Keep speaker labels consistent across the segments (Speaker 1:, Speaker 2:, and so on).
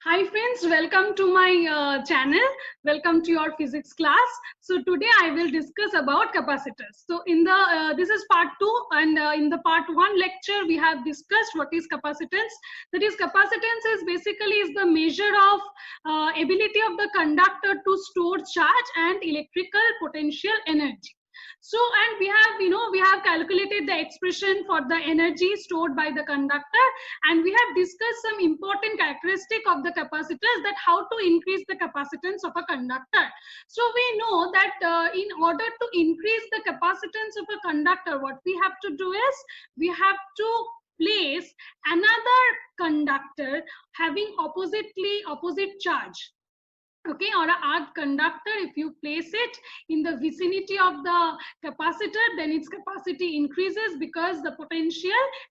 Speaker 1: Hi friends, welcome to my channel. Welcome to your physics class. So today I will discuss about capacitors. So in the this is part 2, and in the part 1 lecture we have discussed what is capacitance. That is, capacitance is basically is the measure of ability of the conductor to store charge and electrical potential energy. So, and we have calculated the expression for the energy stored by the conductor, and we have discussed some important characteristic of the capacitors, that how to increase the capacitance of a conductor. So we know that in order to increase the capacitance of a conductor, what we have to do is we have to place another conductor having opposite charge, okay, or a arc conductor. If you place it in the vicinity of the capacitor, then its capacity increases because the potential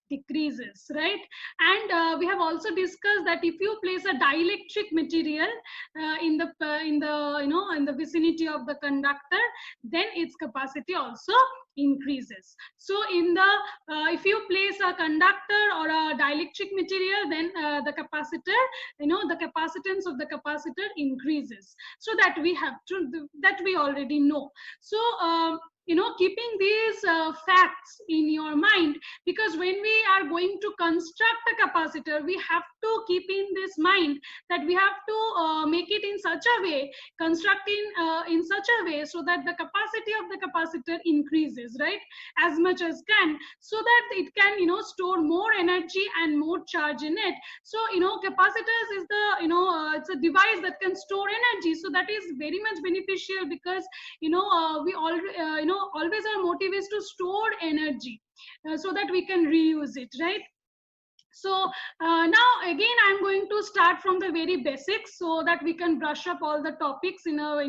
Speaker 1: decreases, right? And we have also discussed that if you place a dielectric material in the vicinity of the conductor, then its capacity also increases. So in the if you place a conductor or a dielectric material, then the capacitor, the capacitance of the capacitor increases. So that we have to, that we already know. So keeping these facts in your mind, because when we are going to construct a capacitor, we have to keep in this mind that we have to make it in such a way, constructing in such a way so that the capacity of the capacitor increases, right, as much as can, so that it can store more energy and more charge in it. So capacitors is the it's a device that can store energy, so that is very much beneficial, because we all always our motive is to store energy, so that we can reuse it, right? So now again I'm going to start from the very basics, so that we can brush up all the topics in a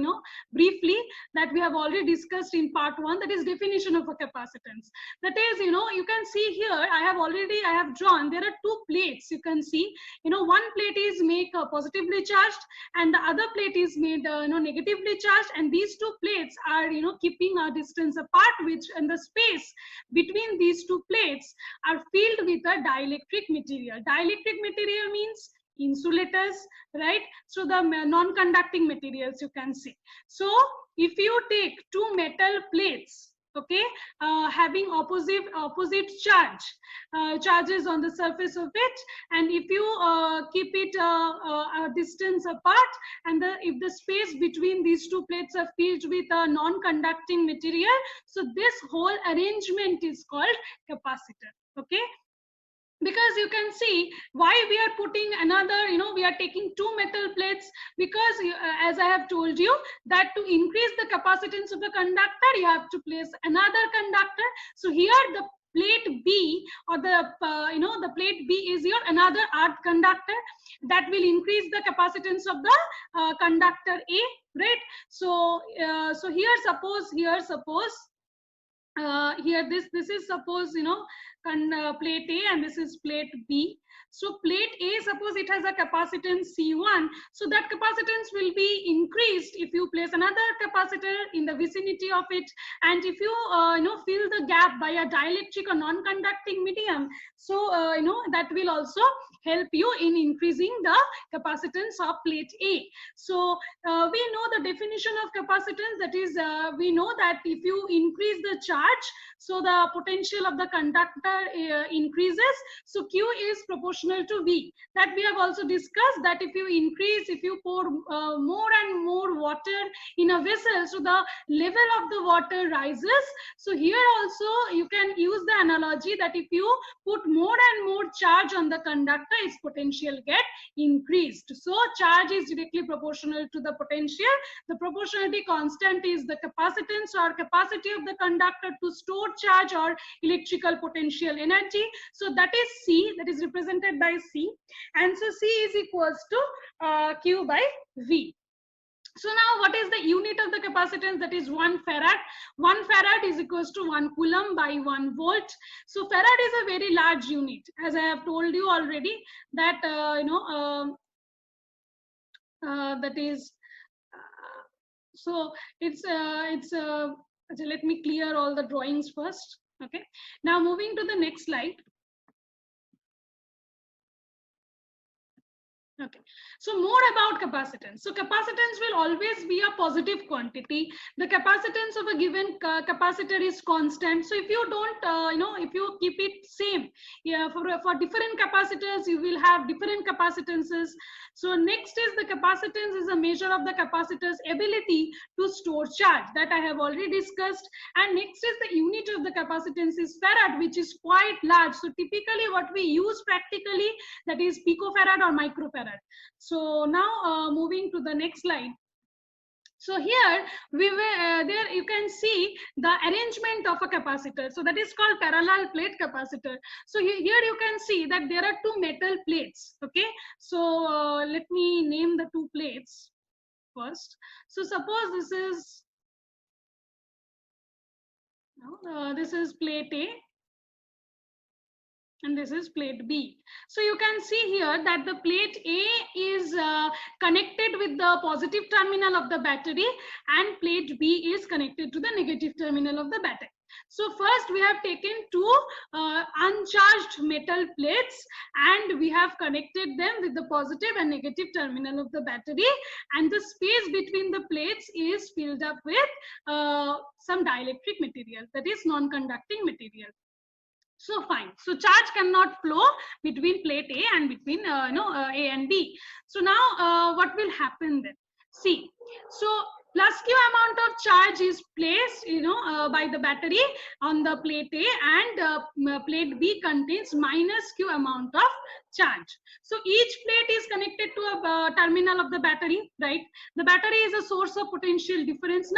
Speaker 1: briefly, that we have already discussed in part 1, that is definition of a capacitance. That is, you can see here, I have drawn, there are two plates. You can see, one plate is made positively charged, and the other plate is made negatively charged, and these two plates are keeping a distance apart, which, and the space between these two plates are filled with a dielectric material. Dielectric material means insulators, right? So the non-conducting materials, you can see. So if you take two metal plates, okay, having opposite charges on the surface of it, and if you keep it a distance apart, and if the space between these two plates are filled with a non-conducting material, so this whole arrangement is called capacitor, okay? Because you can see why we are putting another, we are taking two metal plates, because as I have told you, that to increase the capacitance of the conductor, you have to place another conductor. So here the plate B, or the the plate B is your another earth conductor, that will increase the capacitance of the conductor A, right? So so here suppose here this is suppose plate A, and this is plate B. So plate A, suppose it has a capacitance C1, so that capacitance will be increased if you place another capacitor in the vicinity of it, and if you fill the gap by a dielectric or non-conducting medium, so that will also help you in increasing the capacitance of plate A. So we know the definition of capacitance, that is, we know that if you increase the charge, so the potential of the conductor increases. So Q is proportional to V. That we have also discussed, that if you pour more and more water in a vessel, so the level of the water rises. So here also you can use the analogy that if you put more and more charge on the conductor, its potential get increased. So charge is directly proportional to the potential. The proportionality constant is the capacitance or capacity of the conductor to store charge or electrical potential energy. So that is C, that is represented by C, and so C is equals to Q by V. So now what is the unit of the capacitance? That is 1 farad. 1 farad is equals to 1 coulomb by 1 volt. So farad is a very large unit, as I have told you already, that that is so so let me clear all the drawings first. Okay, now moving to the next slide. Okay, so more about capacitance. So capacitance will always be a positive quantity. The capacitance of a given capacitor is constant. So if you don't, if you keep it same, yeah, for different capacitors, you will have different capacitances. So next is the capacitance is a measure of the capacitor's ability to store charge that I have already discussed. And next is the unit of the capacitance is farad, which is quite large. So typically what we use practically, that is picofarad or microfarad. So now moving to the next slide. So here we were there you can see the arrangement of a capacitor. So that is called parallel plate capacitor. So here you can see that there are two metal plates. Okay, so let me name the two plates first. So suppose this is plate A and this is plate B. So you can see here that the plate A is connected with the positive terminal of the battery and plate B is connected to the negative terminal of the battery. So first we have taken two uncharged metal plates and we have connected them with the positive and negative terminal of the battery, and the space between the plates is filled up with some dielectric material, that is non-conducting material. So fine. So charge cannot flow between plate A and between A and B. So now what will happen then? See, so plus Q amount of charge is placed by the battery on the plate A, and plate B contains minus Q amount of charge. So each plate is connected to a terminal of the battery, right? The battery is a source of potential difference.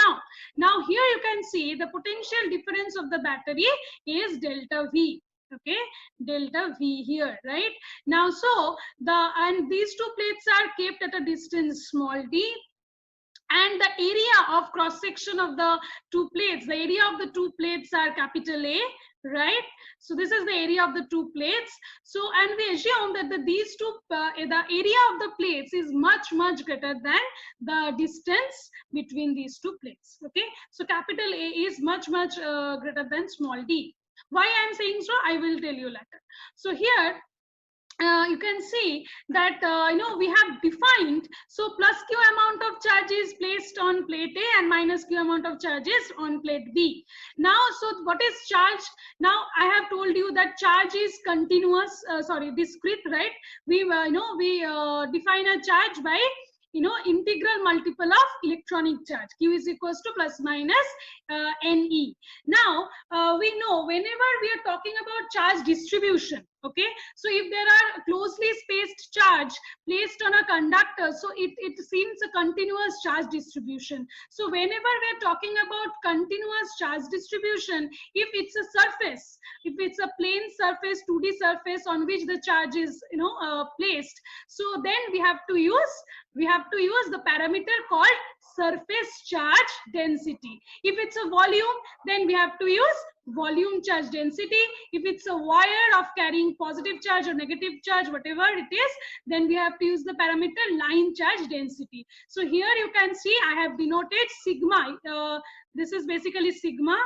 Speaker 1: Now here you can see the potential difference of the battery is delta V. Okay, delta V here, right? Now so and these two plates are kept at a distance small d, and the area of cross section of the two plates, the area of the two plates are capital A, right? So this is the area of the two plates. So and we assume that these two the area of the plates is much greater than the distance between these two plates. Okay, so capital A is much greater than small d. Why I am saying so, I will tell you later. So here you can see that we have defined, so plus Q amount of charge is placed on plate A and minus Q amount of charges on plate B. Now so what is charge? Now I have told you that charge is continuous, discrete, right? We define a charge by integral multiple of electronic charge. Q is equals to plus minus Ne. Now we know whenever we are talking about charge distribution, okay, so if there are closely spaced charge placed on a conductor, so it seems a continuous charge distribution. So whenever we are talking about continuous charge distribution, if it's a surface, if it's a plane surface, 2D surface on which the charge is placed, so then we have to use the parameter called surface charge density. If it's a volume, then we have to use volume charge density. If it's a wire of carrying positive charge or negative charge, whatever it is, then we have to use the parameter line charge density. So here you can see I have denoted sigma. This is basically sigma.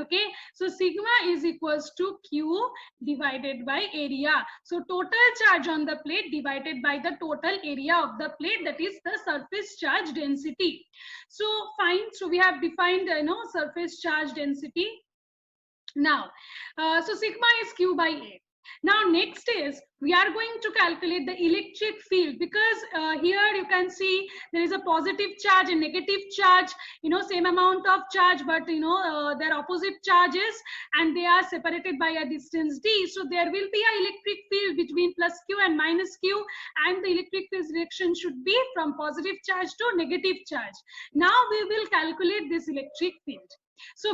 Speaker 1: Okay, so sigma is equals to Q divided by area. So total charge on the plate divided by the total area of the plate, that is the surface charge density. So fine, so we have defined surface charge density. Now so sigma is Q by A. Now next is we are going to calculate the electric field, because here you can see there is a positive charge and negative charge, same amount of charge, but they're opposite charges and they are separated by a distance d. So there will be an electric field between plus Q and minus Q, and the electric field direction should be from positive charge to negative charge. Now we will calculate this electric field. So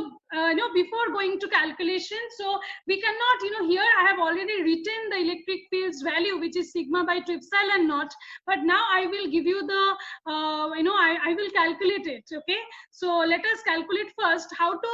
Speaker 1: before going to calculation, so we cannot, here I have already written the electric field's value, which is sigma by 2 epsilon naught, but now I will give you the I will calculate it. Okay, so let us calculate first how to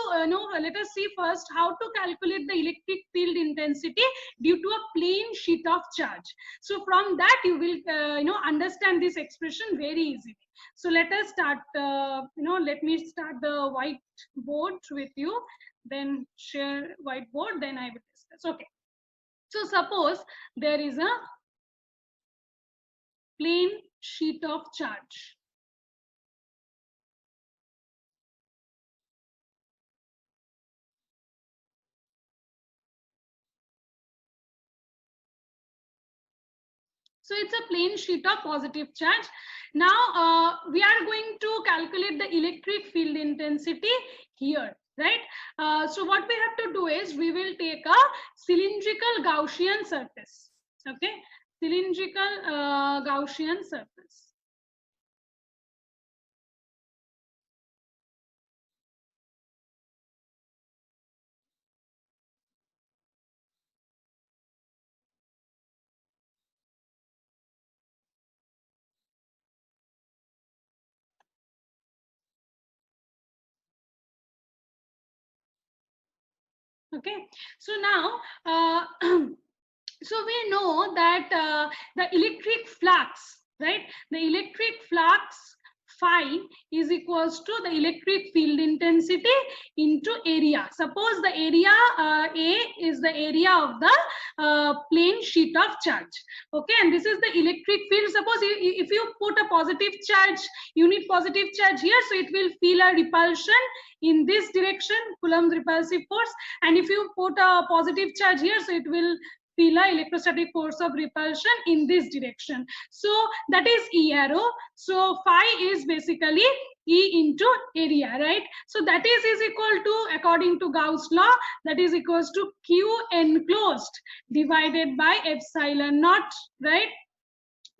Speaker 1: let us see first how to calculate the electric field intensity due to a plain sheet of charge. So from that you will understand this expression very easily. So let us start, let me start the whiteboard with you, then share whiteboard, then I will discuss. Okay. So suppose there is a plane sheet of charge. So it's a plane sheet of positive charge. Now we are going to calculate the electric field intensity here, right? So what we have to do is we will take a cylindrical Gaussian surface. Okay, cylindrical Gaussian surface. Okay, so now so we know that the electric flux, right? The electric flux phi is equals to the electric field intensity into area. Suppose the area A is the area of the plane sheet of charge. Okay, and this is the electric field. Suppose if you put a positive charge, unit positive charge here, so it will feel a repulsion in this direction, Coulomb's repulsive force. And if you put a positive charge here, so it will feel a electrostatic force of repulsion in this direction. So that is E arrow. So phi is basically E into area, right? So that is equal to, according to Gauss law, that is equals to Q enclosed divided by epsilon naught, right?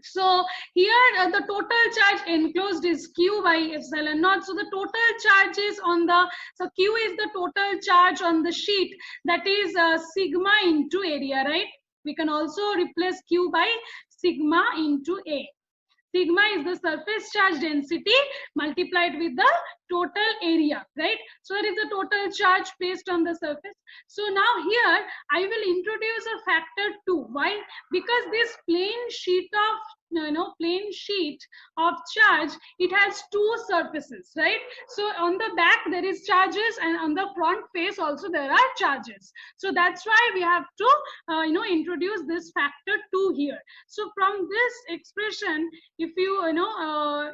Speaker 1: So here the total charge enclosed is Q by epsilon naught. So the total charge is on the, so Q is the total charge on the sheet, that is sigma into area, right? We can also replace Q by sigma into A. Sigma is the surface charge density multiplied with the total area, right? So that is the total charge placed on the surface. So now here I will introduce a factor 2. Why? Because this plane sheet of plane sheet of charge, it has two surfaces, right? So on the back there is charges, and on the front face also there are charges. So that's why we have to introduce this factor 2 here. So from this expression, if you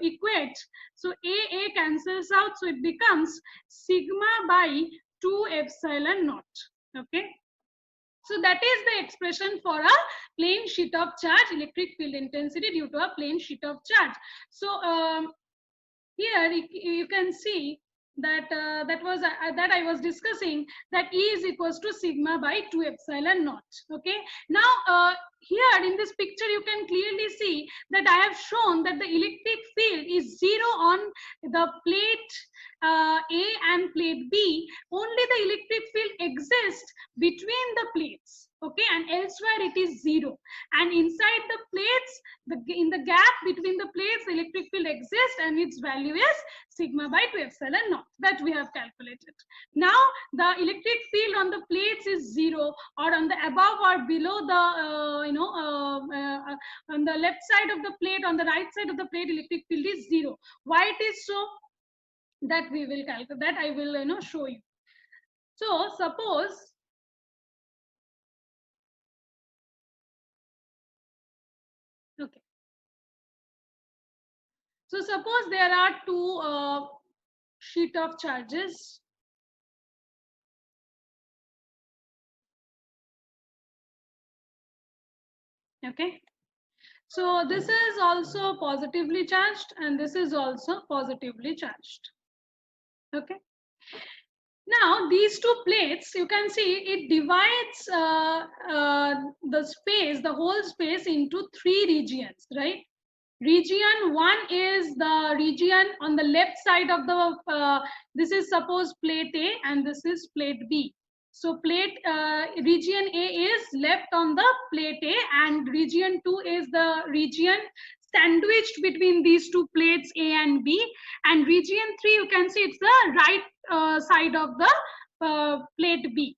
Speaker 1: equate, so A cancels out, so it becomes sigma by 2 epsilon naught. Okay, so that is the expression for a plane sheet of charge electric field intensity due to a plane sheet of charge. So here you can see that that I was discussing, that E is equals to sigma by 2 epsilon naught. Okay, now here in this picture you can clearly see that I have shown that the electric field is 0 on the plate A and plate B. Only the electric field exists between the plates, okay, and elsewhere it is 0. And inside the plates, in the gap between the plates, the electric field exists, and its value is sigma by 2 epsilon naught, that we have calculated. Now the electric field on the plates is 0, or on the above or below the on the left side of the plate, on the right side of the plate, electric field is 0. Why it is so? That we will calculate, that I will show you. So suppose, okay, so suppose there are two sheet of charges. Okay, so this is also positively charged, and this is also positively charged. Okay, now these two plates, you can see it divides the space, the whole space, into three regions, right? Region 1 is the region on the left side of the this is suppose plate A, and this is plate B. So plate region A is left on the plate A, and region 2 is the region sandwiched between these two plates A and B, and region 3, you can see it's the right side of the plate B.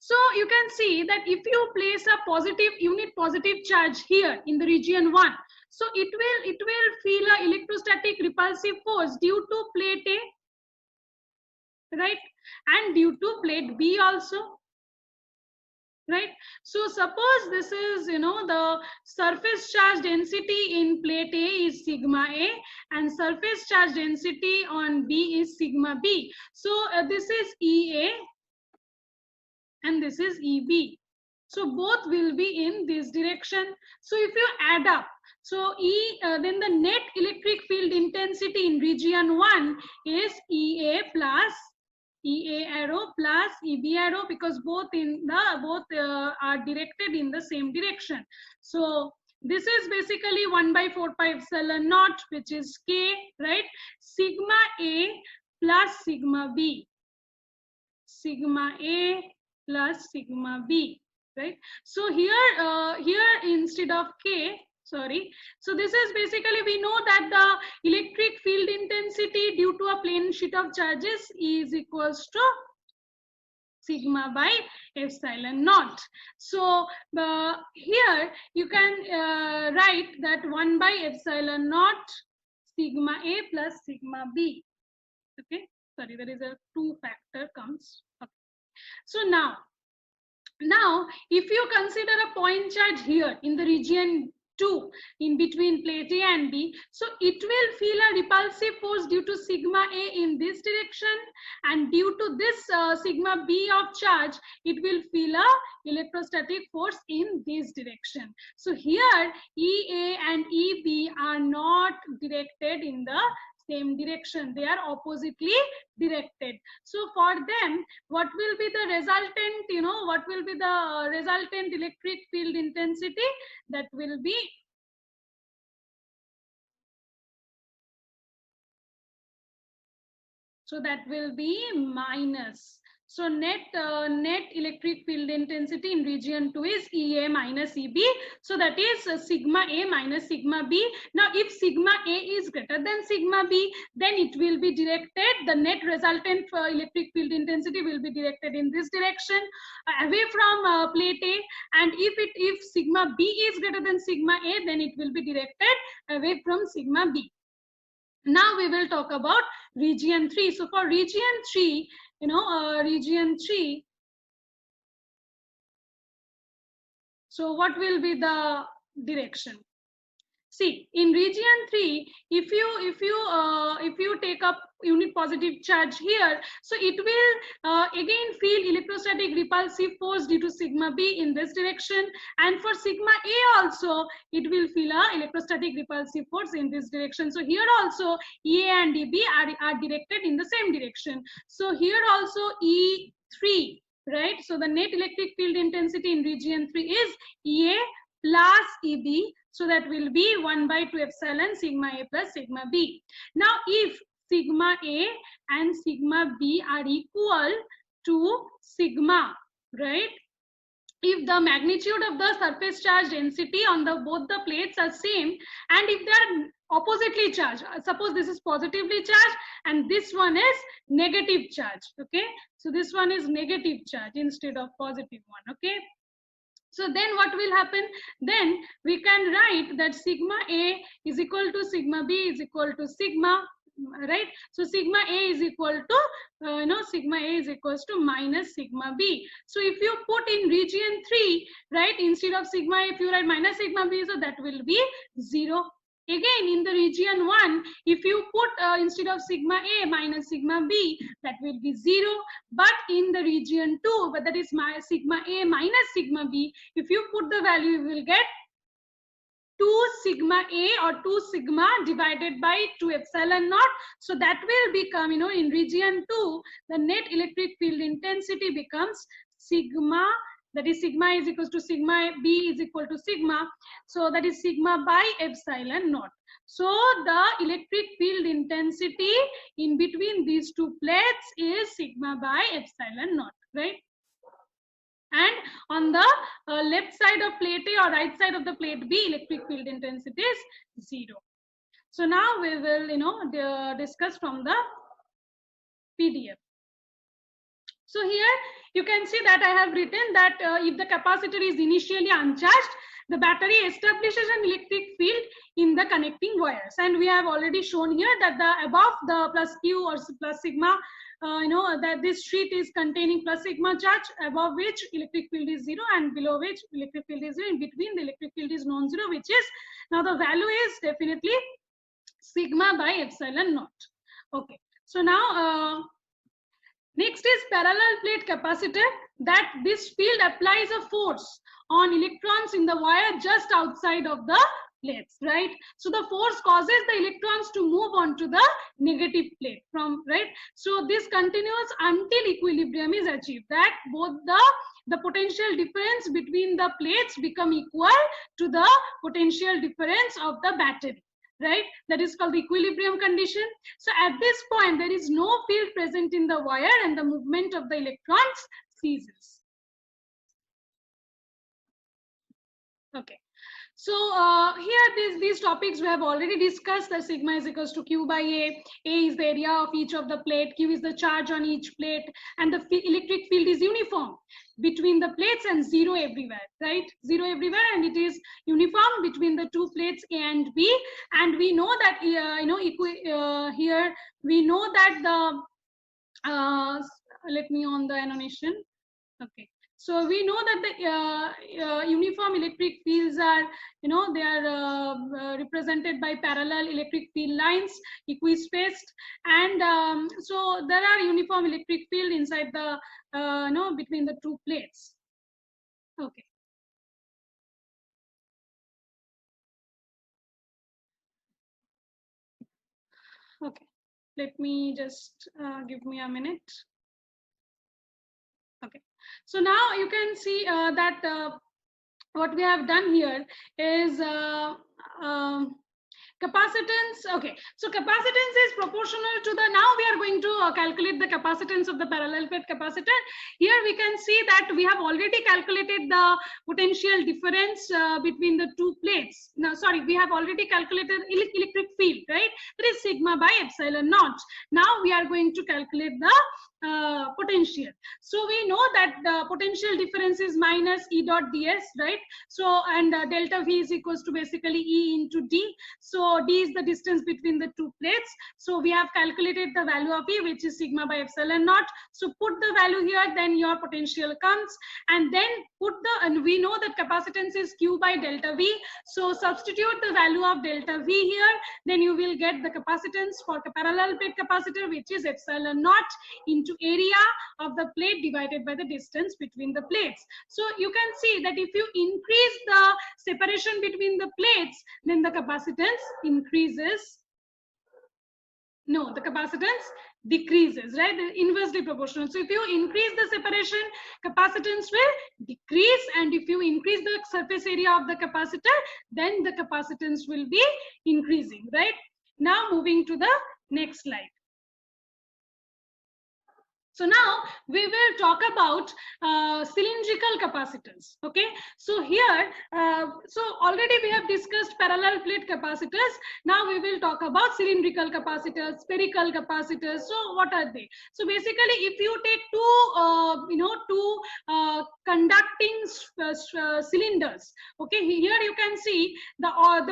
Speaker 1: So you can see that if you place a positive unit positive charge here in the region 1, so it will feel a electrostatic repulsive force due to plate A, right, and due to plate B also. right? So suppose this is, the surface charge density in plate A is sigma A, and surface charge density on B is sigma B. So this is EA and this is EB. So both will be in this direction. So if you add up, so then the net electric field intensity in region 1 is EA plus EA arrow plus EB arrow, because both are directed in the same direction. So this is basically 1 by 4 pi epsilon naught, which is K, right? Sigma A plus sigma B. Sigma A plus sigma B, right? So here instead of K, sorry, so this is basically, we know that the electric field intensity due to a plane sheet of charges is equals to sigma by epsilon naught. So here you can write that 1 by epsilon naught sigma A plus sigma B. Okay, sorry, there is a 2 factor comes. Okay. So now if you consider a point charge here in the region 2 in between plate A and B, so it will feel a repulsive force due to sigma A in this direction, and due to this sigma B of charge, it will feel a electrostatic force in this direction. So here EA and EB are not directed in the same direction, they are oppositely directed. So for them, what will be the resultant, what will be the resultant electric field intensity? That will be minus. So net electric field intensity in region 2 is EA minus EB. So that is sigma A minus sigma B. Now if sigma A is greater than sigma B, then it will be directed, the net resultant electric field intensity will be directed in this direction, away from plate A. And if sigma B is greater than sigma A, then it will be directed away from sigma B. Now we will talk about region 3. So for region 3, region 3, so what will be the direction? See, in region 3, if you take up unit positive charge here, so it will again feel electrostatic repulsive force due to sigma B in this direction, and for sigma A also it will feel a electrostatic repulsive force in this direction. So here also EA and EB are directed in the same direction. So here also E3, right? So the net electric field intensity in region 3 is EA plus EB. So that will be 1 by 2 epsilon sigma A plus sigma B. Now if sigma A and sigma B are equal to sigma, right? If the magnitude of the surface charge density on both the plates are same, and if they are oppositely charged, suppose this is positively charged and this one is negative charge, okay? So this one is negative charge instead of positive one, okay? So then what will happen? Then we can write that sigma A is equal to sigma B is equal to sigma, right? So sigma A is equal to, sigma A is equals to minus sigma B. So if you put in region 3, right, instead of sigma, if you write minus sigma B, so that will be 0. Again, in the region 1, if you put instead of sigma A minus sigma B, that will be 0. But in the region 2, but that is my sigma A minus sigma B, if you put the value, you will get 2 sigma A or 2 sigma divided by 2 epsilon naught. So that will become, in region 2, the net electric field intensity becomes sigma, that is sigma is equals to sigma B is equal to sigma. So that is sigma by epsilon naught. So the electric field intensity in between these two plates is sigma by epsilon naught, right? And on the left side of plate A or right side of the plate B, electric field intensity is 0. So now we will, discuss from the PDF. So here you can see that I have written that if the capacitor is initially uncharged, the battery establishes an electric field in the connecting wires. And we have already shown here that the above the plus Q or plus sigma, that this sheet is containing plus sigma charge, above which electric field is 0 and below which electric field is 0. In between the electric field is non-zero, which is, now the value is definitely sigma by epsilon naught. Okay, so now next is parallel plate capacitor, that this field applies a force on electrons in the wire just outside of the plates, right? So the force causes the electrons to move onto the negative plate from, right? So this continues until equilibrium is achieved, that both the potential difference between the plates become equal to the potential difference of the battery, right? That is called the equilibrium condition. So at this point, there is no field present in the wire and the movement of the electrons ceases. Okay. So here these topics we have already discussed. The sigma is equals to Q by A. A is the area of each of the plate. Q is the charge on each plate. And the electric field is uniform between the plates and zero everywhere, right? Zero everywhere, and it is uniform between the two plates A and B. And we know that, here we know that the, let me on the annotation. Okay. So we know that the uniform electric fields are, they are represented by parallel electric field lines, equispaced, and so there are uniform electric field inside the, between the two plates. Okay. Okay. Let me just give me a minute. Okay. So now you can see that what we have done here is capacitance. Okay, so capacitance is proportional to the, now we are going to calculate the capacitance of the parallel plate capacitor. Here we can see that we have already calculated the potential difference between the two plates. No, sorry, we have already calculated electric field, right? That is sigma by epsilon naught. Now we are going to calculate the potential. So we know that the potential difference is minus E dot ds, right? So, and delta V is equals to basically E into D. So D is the distance between the two plates. So we have calculated the value of E, which is sigma by epsilon naught. So put the value here, then your potential comes, and then put the, and we know that capacitance is Q by delta V. So substitute the value of delta V here, then you will get the capacitance for the parallel plate capacitor, which is epsilon naught into area of the plate divided by the distance between the plates. So you can see that if you increase the separation between the plates, then the capacitance increases. No, the capacitance decreases, right? Inversely proportional. So if you increase the separation, capacitance will decrease, and if you increase the surface area of the capacitor, then the capacitance will be increasing, right? Now moving to the next slide. So now we will talk about cylindrical capacitors. Okay, so here, so already we have discussed parallel plate capacitors. Now we will talk about cylindrical capacitors, spherical capacitors. So what are they? So basically, if you take two conducting cylinders. Okay, here you can see the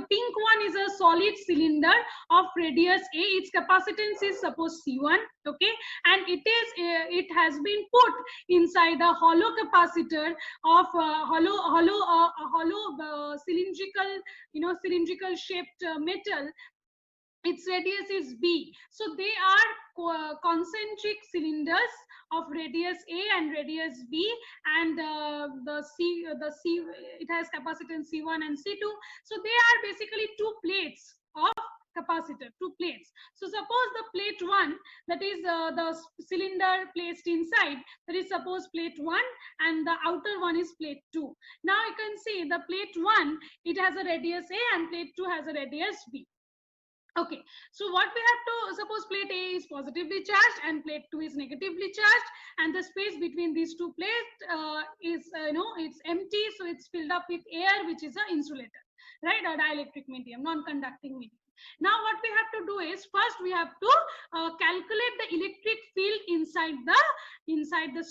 Speaker 1: pink one is a solid cylinder of radius A. Its capacitance is suppose C1. Okay, and it has been put inside a hollow capacitor of hollow cylindrical shaped metal. Its radius is B. So they are concentric cylinders of radius A and radius B, and the C it has capacitance C1 and C2. So they are basically two plates of capacitor, two plates. So suppose the plate 1, that is the cylinder placed inside, that is suppose plate 1, and the outer one is plate 2. Now you can see the plate 1, it has a radius A, and plate 2 has a radius B. Okay, so what we have to, suppose plate A is positively charged and plate 2 is negatively charged, and the space between these two plates is it's empty, so it's filled up with air, which is an insulator. right? A dielectric medium, non-conducting medium. Now what we have to do is, first we have to calculate the electric field inside the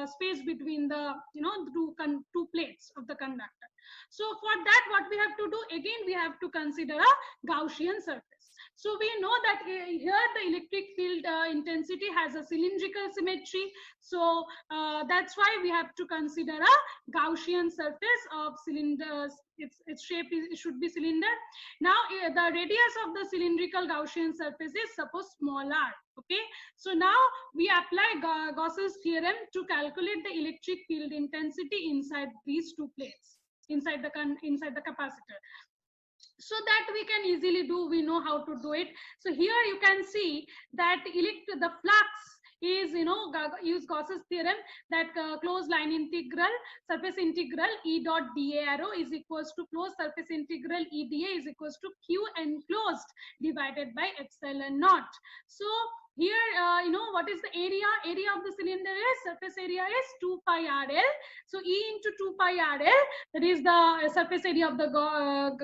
Speaker 1: space between the two plates of the conductor. So for that, what we have to do, again we have to consider a Gaussian surface. So we know that here the electric field intensity has a cylindrical symmetry. So that's why we have to consider a Gaussian surface of cylinders. Its shape it should be cylinder. Now the radius of the cylindrical Gaussian surface is suppose small r. Okay, so now we apply Gauss's theorem to calculate the electric field intensity inside these two plates, inside the capacitor. So that we can easily do, we know how to do it. So here you can see that the flux is, use Gauss's theorem, that closed line integral surface integral E dot dA arrow is equals to closed surface integral E dA is equals to Q enclosed divided by epsilon naught. So here, what is the area? Area of the cylinder is, surface area is 2 pi RL. So E into 2 pi RL, that is the surface area of the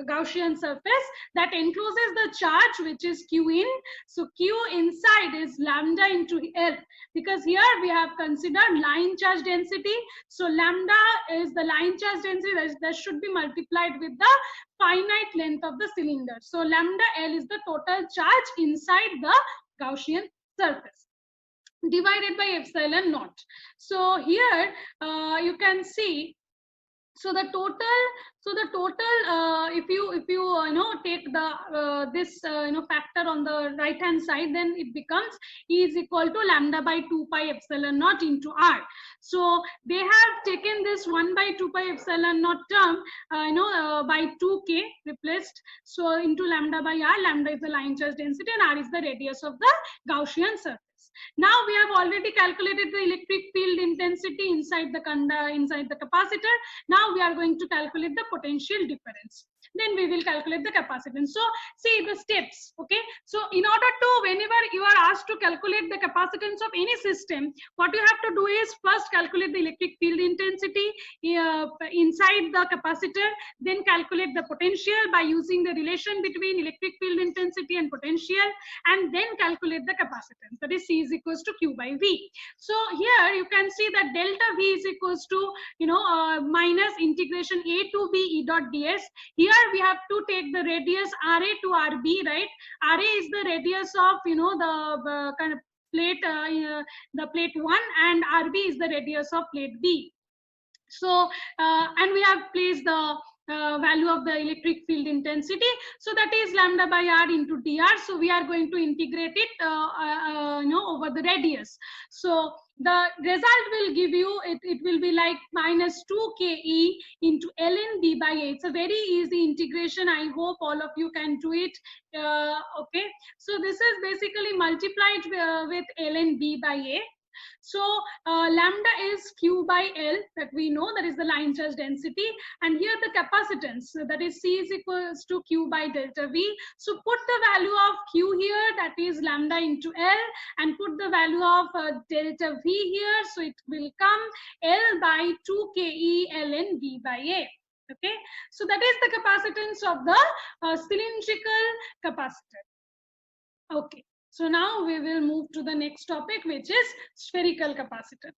Speaker 1: Gaussian surface that encloses the charge, which is Q in. So Q inside is lambda into L, because here we have considered line charge density. So lambda is the line charge density that should be multiplied with the finite length of the cylinder. So lambda L is the total charge inside the Gaussian surface divided by epsilon naught. So here you can see, so the total if you take the this factor on the right hand side, then it becomes E is equal to lambda by 2 pi epsilon naught into R. So they have taken this 1 by 2 pi epsilon naught term by 2k replaced, so into lambda by R. Lambda is the line charge density and R is the radius of the Gaussian surface. Now we have already calculated the electric field intensity inside the capacitor. Now we are going to calculate the potential difference. Then we will calculate the capacitance. So see the steps. Okay. So in order to, whenever you are asked to calculate the capacitance of any system, what you have to do is first calculate the electric field intensity inside the capacitor, then calculate the potential by using the relation between electric field intensity and potential, and then calculate the capacitance, that is C is equals to Q by V. So here you can see that delta V is equals to minus integration A to B E dot ds. Here we have to take the radius RA to RB, right? RA is the radius of the kind of plate, the plate 1, and RB is the radius of plate B. So and we have placed the value of the electric field intensity, so that is lambda by R into dr. So we are going to integrate it over the radius. So the result will give you, it will be like minus 2ke into ln b by a. It's a very easy integration. I hope all of you can do it. Okay, so this is basically multiplied with ln b by a. So lambda is Q by L, that we know, that is the line charge density, and here the capacitance, that is C is equals to Q by delta V. So put the value of Q here, that is lambda into L, and put the value of delta V here, so it will come L by 2ke ln V by A. Okay, so that is the capacitance of the cylindrical capacitor. Okay. So now we will move to the next topic, which is spherical capacitor.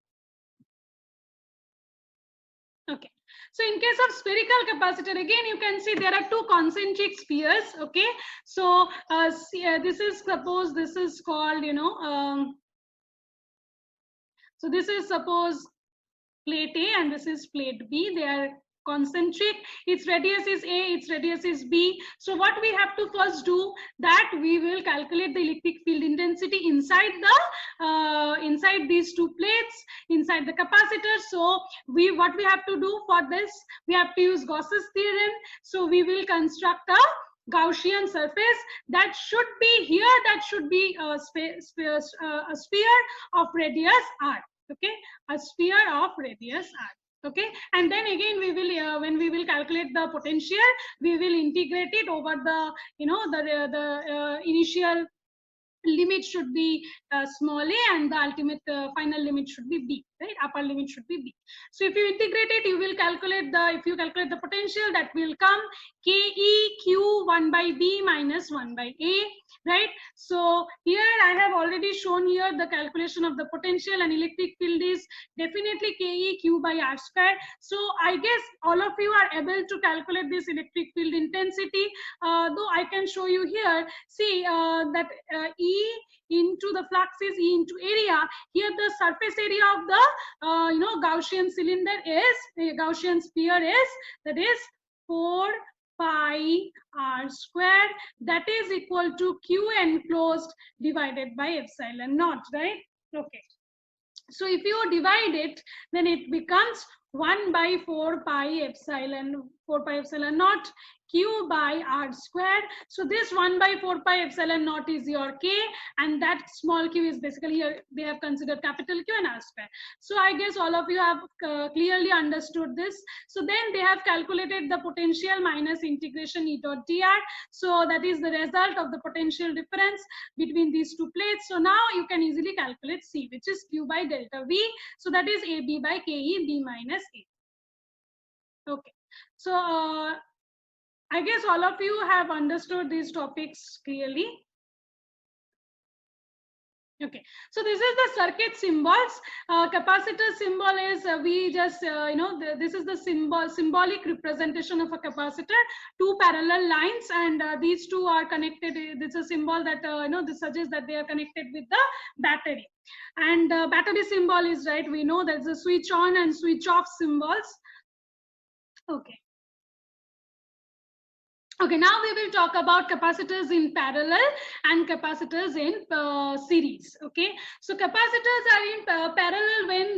Speaker 1: Okay. So in case of spherical capacitor, again you can see there are two concentric spheres. Okay. So this is, suppose this is called, so this is suppose plate A and this is plate B. They are concentric. Its radius is A, its radius is B. So what we have to first do, that we will calculate the electric field intensity inside these two plates, inside the capacitor. So what we have to do for this, we have to use Gauss's theorem. So we will construct a Gaussian surface that should be here, that should be a sphere of radius r. Okay, a sphere of radius r. Okay, and then again we will when we will calculate the potential, we will integrate it over the the initial limit should be small a, and the ultimate final limit should be b, right? Upper limit should be B. So if you integrate it, you will calculate if you calculate the potential, that will come KEQ 1 by B minus 1 by A, right? So here I have already shown here the calculation of the potential, and electric field is definitely KEQ by R square. So I guess all of you are able to calculate this electric field intensity, though I can show you here. See that E into the flux is E into area. Here the surface area of the Gaussian cylinder is, Gaussian sphere is, that is 4 pi R square, that is equal to Q enclosed divided by epsilon naught, right? Okay. So if you divide it, then it becomes 1 by 4 pi epsilon naught Q by R squared. So this 1 by 4 pi epsilon naught is your K, and that small q is basically here, they have considered capital Q and R square. So I guess all of you have clearly understood this. So then they have calculated the potential minus integration E dot dr. So that is the result of the potential difference between these two plates. So now you can easily calculate C, which is Q by delta V. So that is AB by KE B minus A. Okay. So I guess all of you have understood these topics clearly. Okay, so this is the circuit symbols. Capacitor symbol is we just this is the symbolic representation of a capacitor, two parallel lines, and these two are connected. This is a symbol that this suggests that they are connected with the battery. And battery symbol is, right, we know there's a switch on and switch off symbols. Okay. Okay, now we will talk about capacitors in parallel and capacitors in series. Okay, so capacitors are in parallel when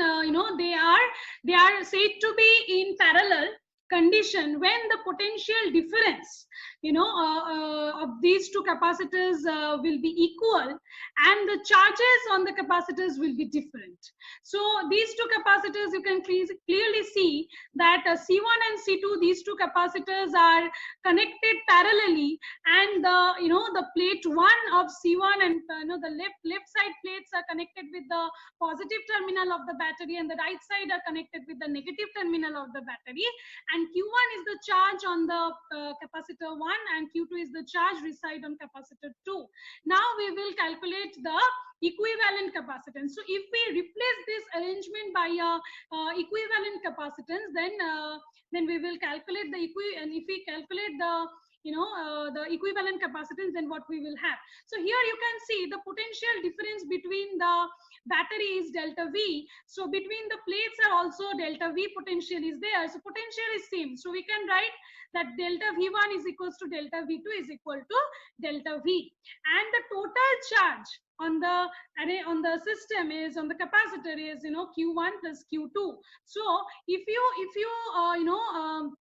Speaker 1: they are said to be in parallel condition when the potential difference of these two capacitors will be equal, and the charges on the capacitors will be different. So these two capacitors, you can clearly see that C1 and C2, these two capacitors are connected parallelly, and the plate 1 of C1 and the left side plates are connected with the positive terminal of the battery, and the right side are connected with the negative terminal of the battery, and Q1 is the charge on the capacitor 1 and Q2 is the charge reside on capacitor 2. Now we will calculate the equivalent capacitance. So if we replace this arrangement by equivalent capacitance, then we will calculate the and if we calculate the equivalent capacitance, then what we will have. So here you can see the potential difference between the battery is delta V. So between the plates are also delta V potential is there. So potential is same. So we can write that delta V1 is equals to delta V2 is equal to delta V. And the total charge on the array on the system is on the capacitor is Q1 plus Q2. So if you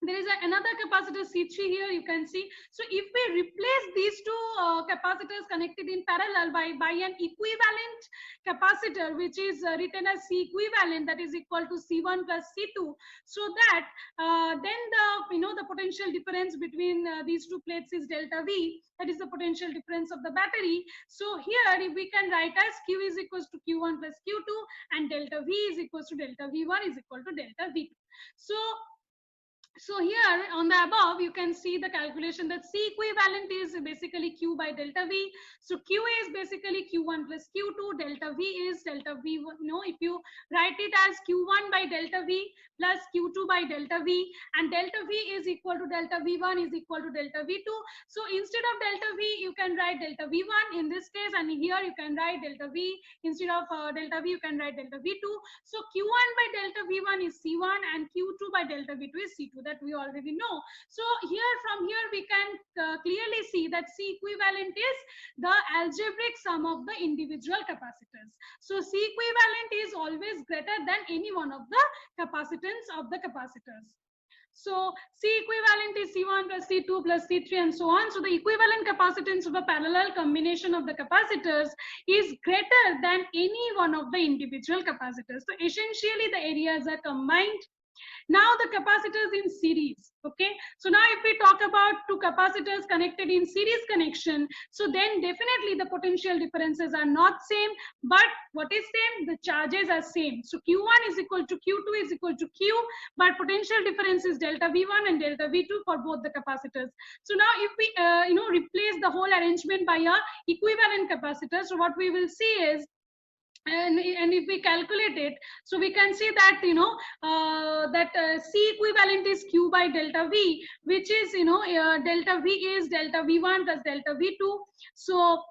Speaker 1: there is another capacitor C3 here, you can see. So if we replace these two capacitors connected in parallel by an equivalent capacitor, which is written as C equivalent, that is equal to C1 plus C2, so that then the potential difference between these two plates is delta V, that is the potential difference of the battery. So here if we can write as Q is equals to Q1 plus Q2, and delta V is equals to delta V1 is equal to delta V2. So here on the above, you can see the calculation that C equivalent is basically Q by delta V. So Q is basically Q1 plus Q2, delta V is delta V1. If you write it as Q1 by delta V plus Q2 by delta V, and delta V is equal to delta V1 is equal to delta V2. So instead of delta V, you can write delta V1 in this case, and here you can write delta V. Instead of delta V, you can write delta V2. So Q1 by delta V1 is C1, and Q2 by delta V2 is C2. That we already know. So from here we can clearly see that C equivalent is the algebraic sum of the individual capacitors. So C equivalent is always greater than any one of the capacitance of the capacitors. So C equivalent is C1 plus C2 plus C3 and so on. So the equivalent capacitance of a parallel combination of the capacitors is greater than any one of the individual capacitors. So essentially the areas are combined. Now the capacitors in series. Okay, so now if we talk about two capacitors connected in series connection, so then definitely the potential differences are not same, but what is same? The charges are same. So Q1 is equal to Q2 is equal to Q, but potential difference is delta V1 and delta V2 for both the capacitors. So now if we replace the whole arrangement by a equivalent capacitor, so what we will see is, and if we calculate it, so we can see that C equivalent is Q by delta V, which is delta V is delta V1 plus delta V2. So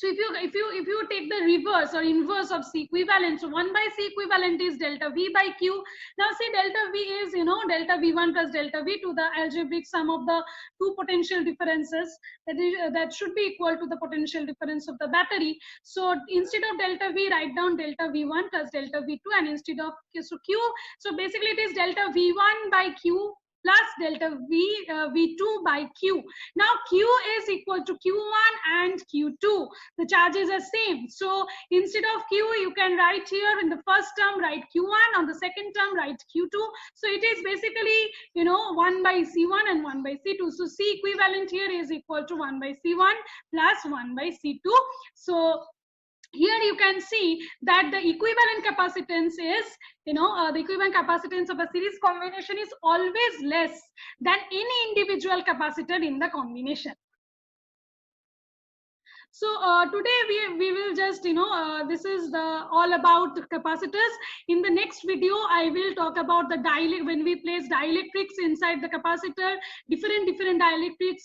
Speaker 1: if you take the reverse or inverse of C equivalent, so 1 by C equivalent is delta V by Q. Now see, delta V is delta V1 plus delta V2, the algebraic sum of the two potential differences, that should be equal to the potential difference of the battery. So instead of delta V, write down delta V1 plus delta V2, and instead of so basically it is delta V1 by Q plus delta V2 by Q. Now Q is equal to Q1 and Q2. The charges are same. So instead of Q, you can write here in the first term, write Q1, on the second term, write Q2. So it is basically, 1 by C1 and 1 by C2. So C equivalent here is equal to 1 by C1 plus 1 by C2. So here you can see that the equivalent capacitance is, the equivalent capacitance of a series combination is always less than any individual capacitor in the combination. So today we will just this is all about capacitors. In the next video I will talk about the when we place dielectrics inside the capacitor, different dielectrics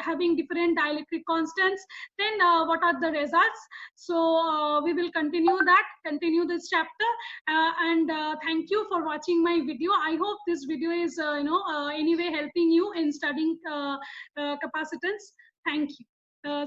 Speaker 1: having different dielectric constants, then what are the results. So we will continue this chapter, and thank you for watching my video. I hope this video is anyway helping you in studying capacitance. Thank you. So